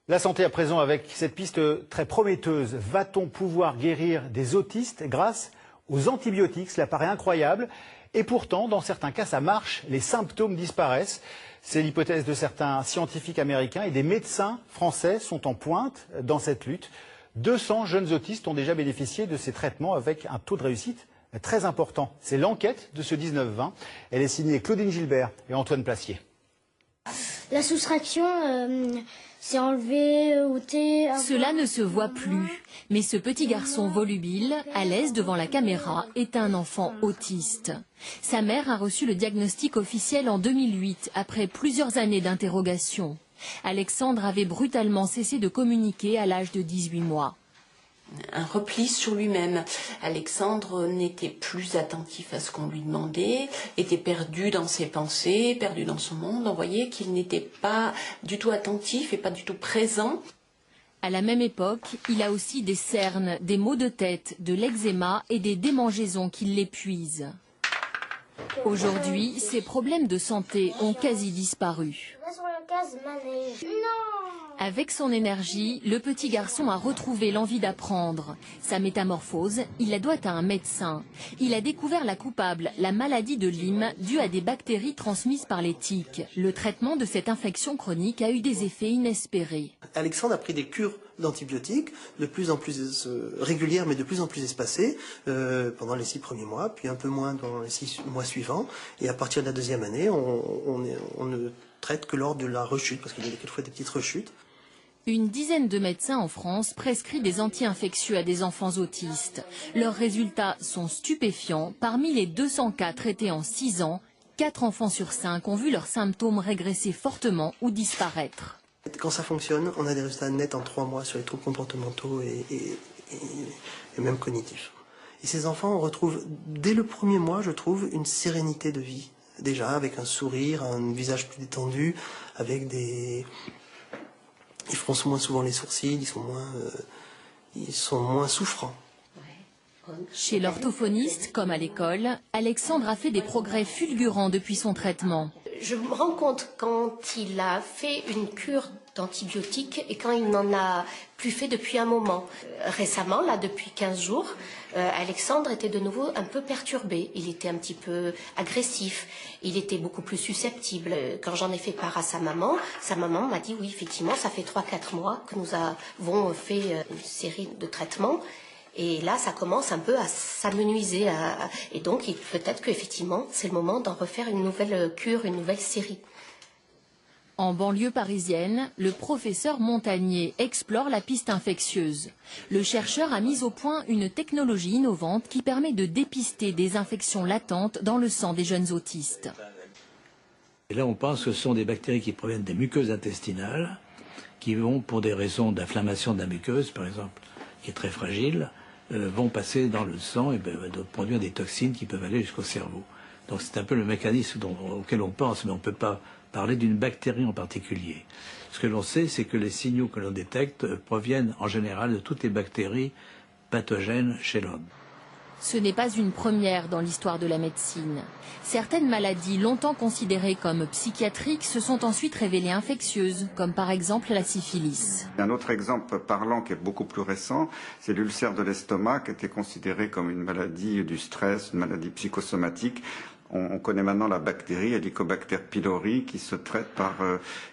La santé à présent avec cette piste très prometteuse. Va-t-on pouvoir guérir des autistes grâce aux antibiotiques? Cela paraît incroyable. Et pourtant, dans certains cas, ça marche. Les symptômes disparaissent. C'est l'hypothèse de certains scientifiques américains et des médecins français sont en pointe dans cette lutte. 200 jeunes autistes ont déjà bénéficié de ces traitements avec un taux de réussite très important. C'est l'enquête de ce 19-20. Elle est signée Claudine Gilbert et Antoine Placier. La soustraction, c'est enlever, ôter... Cela ne se voit plus, mais ce petit garçon volubile, à l'aise devant la caméra, est un enfant autiste. Sa mère a reçu le diagnostic officiel en 2008, après plusieurs années d'interrogation. Alexandre avait brutalement cessé de communiquer à l'âge de 18 mois. Un repli sur lui-même. Alexandre n'était plus attentif à ce qu'on lui demandait, était perdu dans ses pensées, perdu dans son monde. On voyait qu'il n'était pas du tout attentif et pas du tout présent. À la même époque, il a aussi des cernes, des maux de tête, de l'eczéma et des démangeaisons qui l'épuisent. Aujourd'hui, ses problèmes de santé ont quasi disparu. Avec son énergie, le petit garçon a retrouvé l'envie d'apprendre. Sa métamorphose, il la doit à un médecin. Il a découvert la coupable, la maladie de Lyme, due à des bactéries transmises par les tiques. Le traitement de cette infection chronique a eu des effets inespérés. Alexandre a pris des cures d'antibiotiques de plus en plus régulières, mais de plus en plus espacées pendant les 6 premiers mois, puis un peu moins dans les 6 mois suivants. Et à partir de la deuxième année, on ne traite que lors de la rechute, parce qu'il y a quelquefois des petites rechutes. Une dizaine de médecins en France prescrit des anti-infectieux à des enfants autistes. Leurs résultats sont stupéfiants. Parmi les 200 cas traités en 6 ans, 4 enfants sur 5 ont vu leurs symptômes régresser fortement ou disparaître. Quand ça fonctionne, on a des résultats nets en 3 mois sur les troubles comportementaux et même cognitifs. Et ces enfants, on retrouve, dès le premier mois, je trouve, une sérénité de vie. Déjà, avec un sourire, un visage plus détendu, avec des... Ils froncent moins souvent les sourcils, ils sont moins souffrants. Chez l'orthophoniste, comme à l'école, Alexandre a fait des progrès fulgurants depuis son traitement. Je me rends compte quand il a fait une cure d'antibiotiques et quand il n'en a plus fait depuis un moment. Récemment, là, depuis 15 jours, Alexandre était de nouveau un peu perturbé. Il était un petit peu agressif. Il était beaucoup plus susceptible. Quand j'en ai fait part à sa maman m'a dit oui, effectivement, ça fait 3-4 mois que nous avons fait une série de traitements. Et là, ça commence un peu à s'amenuiser. Et donc, peut-être qu'effectivement, c'est le moment d'en refaire une nouvelle cure, une nouvelle série. En banlieue parisienne, le professeur Montagnier explore la piste infectieuse. Le chercheur a mis au point une technologie innovante qui permet de dépister des infections latentes dans le sang des jeunes autistes. Et là, on pense que ce sont des bactéries qui proviennent des muqueuses intestinales, qui vont, pour des raisons d'inflammation de la muqueuse, par exemple, qui est très fragile, vont passer dans le sang et produire des toxines qui peuvent aller jusqu'au cerveau. Donc c'est un peu le mécanisme auquel on pense, mais on ne peut pas parler d'une bactérie en particulier. Ce que l'on sait, c'est que les signaux que l'on détecte proviennent en général de toutes les bactéries pathogènes chez l'homme. Ce n'est pas une première dans l'histoire de la médecine. Certaines maladies longtemps considérées comme psychiatriques se sont ensuite révélées infectieuses, comme par exemple la syphilis. Un autre exemple parlant qui est beaucoup plus récent, c'est l'ulcère de l'estomac qui était considéré comme une maladie du stress, une maladie psychosomatique. On connaît maintenant la bactérie, Helicobacter pylori, qui se traite par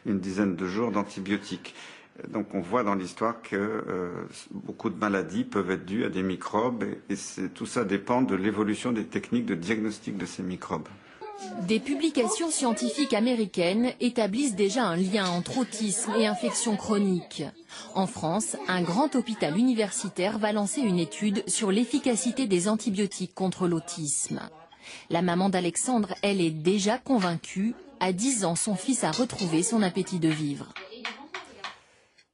une dizaine de jours d'antibiotiques. Donc on voit dans l'histoire que beaucoup de maladies peuvent être dues à des microbes et tout ça dépend de l'évolution des techniques de diagnostic de ces microbes. Des publications scientifiques américaines établissent déjà un lien entre autisme et infections chroniques. En France, un grand hôpital universitaire va lancer une étude sur l'efficacité des antibiotiques contre l'autisme. La maman d'Alexandre, elle, est déjà convaincue. À 10 ans, son fils a retrouvé son appétit de vivre.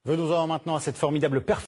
Venons-en maintenant à cette formidable performance.